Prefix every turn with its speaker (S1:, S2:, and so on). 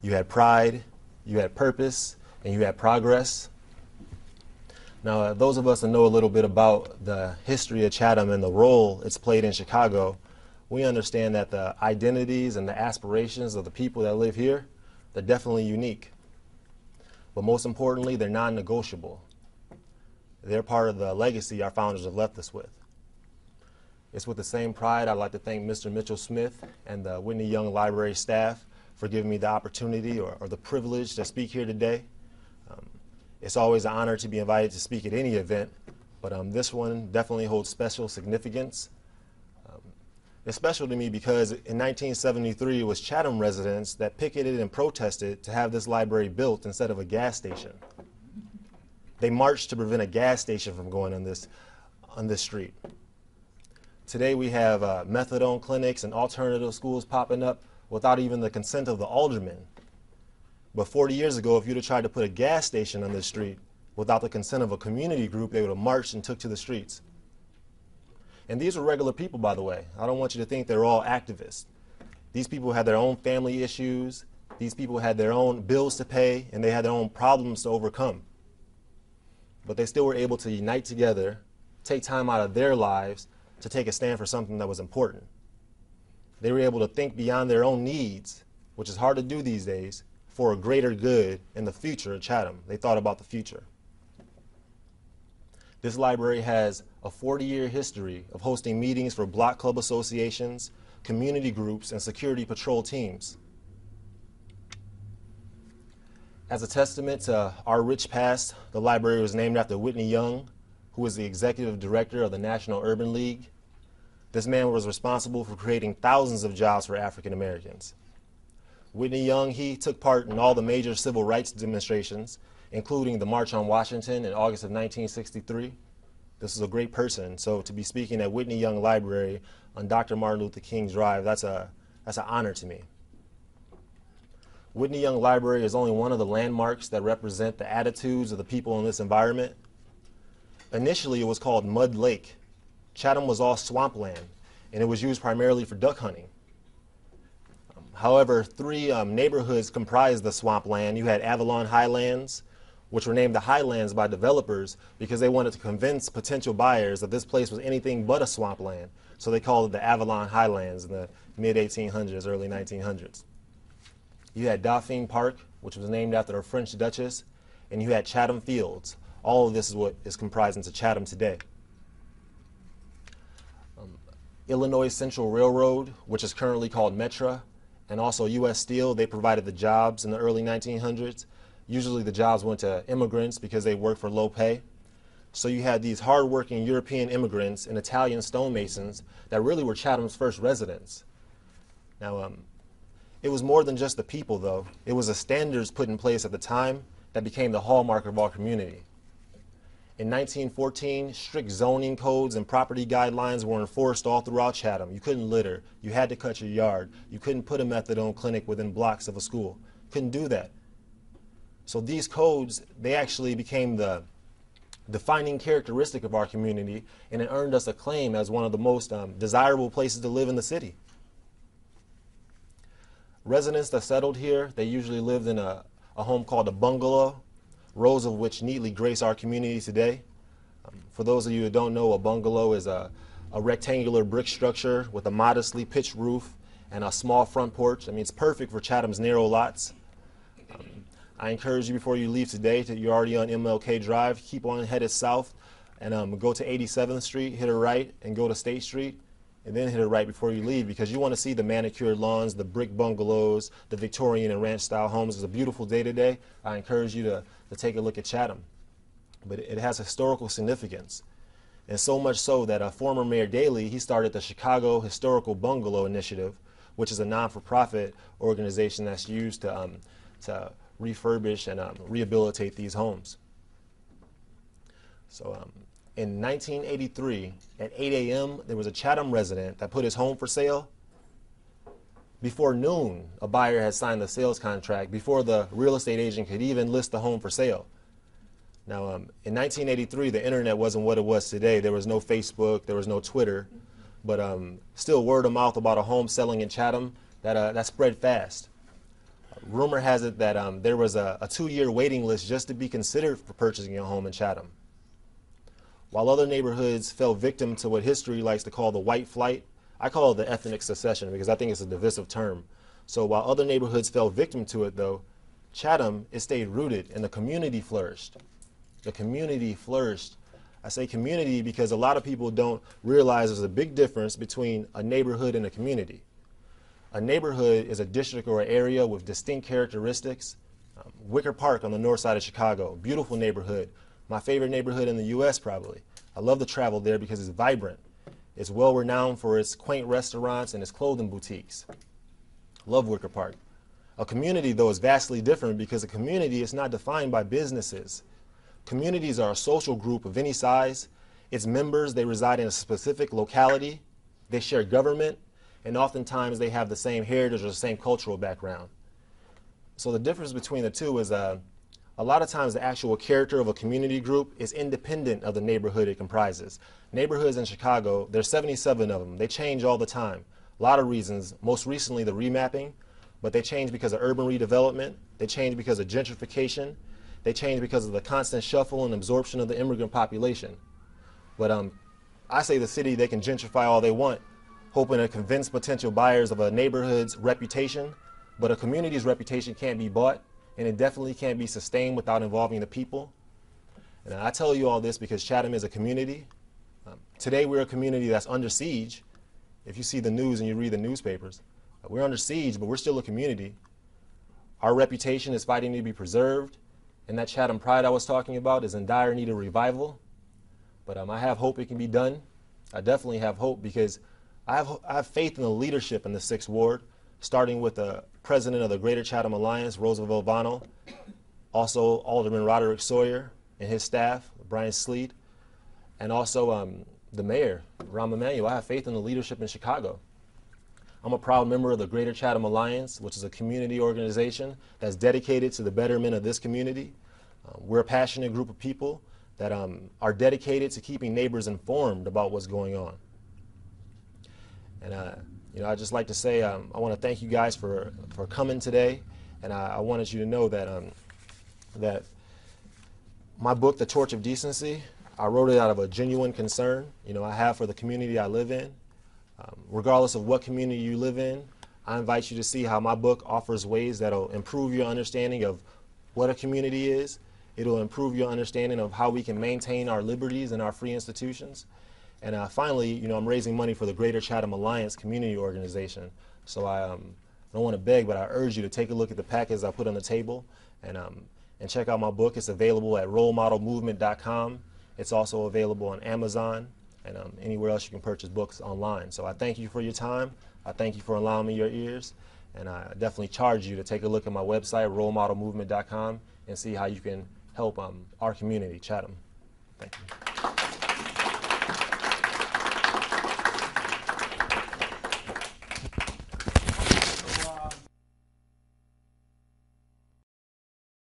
S1: you had pride, you had purpose, and you had progress. Now, those of us that know a little bit about the history of Chatham and the role it's played in Chicago, we understand that the identities and the aspirations of the people that live here, they're definitely unique. But most importantly, they're non-negotiable. They're part of the legacy our founders have left us with. It's with the same pride I'd like to thank Mr. Mitchell Smith and the Whitney Young Library staff for giving me the opportunity or the privilege to speak here today. It's always an honor to be invited to speak at any event, but this one definitely holds special significance. It's special to me because in 1973 it was Chatham residents that picketed and protested to have this library built instead of a gas station. They marched to prevent a gas station from going on this street. Today we have methadone clinics and alternative schools popping up without even the consent of the aldermen. But 40 years ago, if you'd have tried to put a gas station on this street without the consent of a community group, they would have marched and took to the streets. And these were regular people, by the way. I don't want you to think they're all activists. These people had their own family issues. These people had their own bills to pay, and they had their own problems to overcome. But they still were able to unite together, take time out of their lives to take a stand for something that was important. They were able to think beyond their own needs, which is hard to do these days, for a greater good in the future of Chatham. They thought about the future. This library has a 40-year history of hosting meetings for block club associations, community groups, and security patrol teams. As a testament to our rich past, the library was named after Whitney Young, who was the executive director of the National Urban League. This man was responsible for creating thousands of jobs for African Americans. Whitney Young, he took part in all the major civil rights demonstrations, including the March on Washington in August of 1963. This is a great person. So to be speaking at Whitney Young Library on Dr. Martin Luther King Drive, that's an honor to me. Whitney Young Library is only one of the landmarks that represent the attitudes of the people in this environment. Initially, it was called Mud Lake. Chatham was all swampland, and it was used primarily for duck hunting. However, three neighborhoods comprised the swampland. You had Avalon Highlands, which were named the Highlands by developers because they wanted to convince potential buyers that this place was anything but a swampland. So they called it the Avalon Highlands in the mid-1800s, early 1900s. You had Dauphine Park, which was named after a French duchess, and you had Chatham Fields. All of this is what is comprised into Chatham today. Illinois Central Railroad, which is currently called Metra, and also U.S. Steel, they provided the jobs in the early 1900s. Usually the jobs went to immigrants because they worked for low pay. So you had these hardworking European immigrants and Italian stonemasons that really were Chatham's first residents. Now, it was more than just the people, though. It was the standards put in place at the time that became the hallmark of our community. In 1914, strict zoning codes and property guidelines were enforced all throughout Chatham. You couldn't litter. You had to cut your yard. You couldn't put a methadone clinic within blocks of a school. Couldn't do that. So these codes, they actually became the defining characteristic of our community, and it earned us a claim as one of the most desirable places to live in the city. Residents that settled here, they usually lived in a home called a bungalow, rows of which neatly grace our community today. For those of you who don't know, a bungalow is a rectangular brick structure with a modestly pitched roof and a small front porch. I mean, it's perfect for Chatham's narrow lots. I encourage you before you leave today, you're already on MLK Drive, keep on headed south and go to 87th Street, hit a right, and go to State Street, and then hit a right before you leave because you want to see the manicured lawns, the brick bungalows, the Victorian and ranch style homes. It's a beautiful day today. I encourage you to take a look at Chatham. But it has historical significance. And so much so that former Mayor Daley, he started the Chicago Historical Bungalow Initiative, which is a non-for-profit organization that's used to refurbish and rehabilitate these homes. So in 1983, at 8 a.m., there was a Chatham resident that put his home for sale. Before noon, a buyer had signed the sales contract before the real estate agent could even list the home for sale. Now, in 1983, the internet wasn't what it was today. There was no Facebook, there was no Twitter, but still word of mouth about a home selling in Chatham, that spread fast. Rumor has it that there was a 2-year waiting list just to be considered for purchasing a home in Chatham. While other neighborhoods fell victim to what history likes to call the white flight, I call it the ethnic secession because I think it's a divisive term. So while other neighborhoods fell victim to it, though, Chatham, it stayed rooted and the community flourished. The community flourished. I say community because a lot of people don't realize there's a big difference between a neighborhood and a community. A neighborhood is a district or an area with distinct characteristics. Wicker Park on the north side of Chicago, beautiful neighborhood. My favorite neighborhood in the U.S. probably. I love to travel there because it's vibrant. It's well renowned for its quaint restaurants and its clothing boutiques. Love Wicker Park. A community, though, is vastly different because a community is not defined by businesses. Communities are a social group of any size. Its members, they reside in a specific locality. They share government, and oftentimes they have the same heritage or the same cultural background. So the difference between the two is a lot of times the actual character of a community group is independent of the neighborhood it comprises. Neighborhoods in Chicago, there's 77 of them. They change all the time. A lot of reasons, most recently the remapping, but they change because of urban redevelopment. They change because of gentrification. They change because of the constant shuffle and absorption of the immigrant population. But I say the city, they can gentrify all they want, hoping to convince potential buyers of a neighborhood's reputation, but a community's reputation can't be bought, and it definitely can't be sustained without involving the people. And I tell you all this because Chatham is a community. Today we're a community that's under siege. If you see the news and you read the newspapers, we're under siege, but we're still a community. Our reputation is fighting to be preserved, and that Chatham pride I was talking about is in dire need of revival. But I have hope it can be done. I definitely have hope because I have faith in the leadership in the 6th Ward, starting with the president of the Greater Chatham Alliance, Roosevelt Vano, also Alderman Roderick Sawyer and his staff, Brian Sleet, and also the mayor, Rahm Emanuel. I have faith in the leadership in Chicago. I'm a proud member of the Greater Chatham Alliance, which is a community organization that's dedicated to the betterment of this community. We're a passionate group of people that are dedicated to keeping neighbors informed about what's going on. And I'd just like to say I want to thank you guys for coming today, and I wanted you to know that that my book, The Torch of Decency, I wrote it out of a genuine concern I have for the community I live in. Regardless of what community you live in, I invite you to see how my book offers ways that will improve your understanding of what a community is. It'll improve your understanding of how we can maintain our liberties and our free institutions. And finally, I'm raising money for the Greater Chatham Alliance community organization. So I don't want to beg, but I urge you to take a look at the package I put on the table and check out my book. It's available at rolemodelmovement.com. It's also available on Amazon and anywhere else you can purchase books online. So I thank you for your time. I thank you for allowing me your ears. And I definitely charge you to take a look at my website, rolemodelmovement.com, and see how you can help our community, Chatham. Thank you.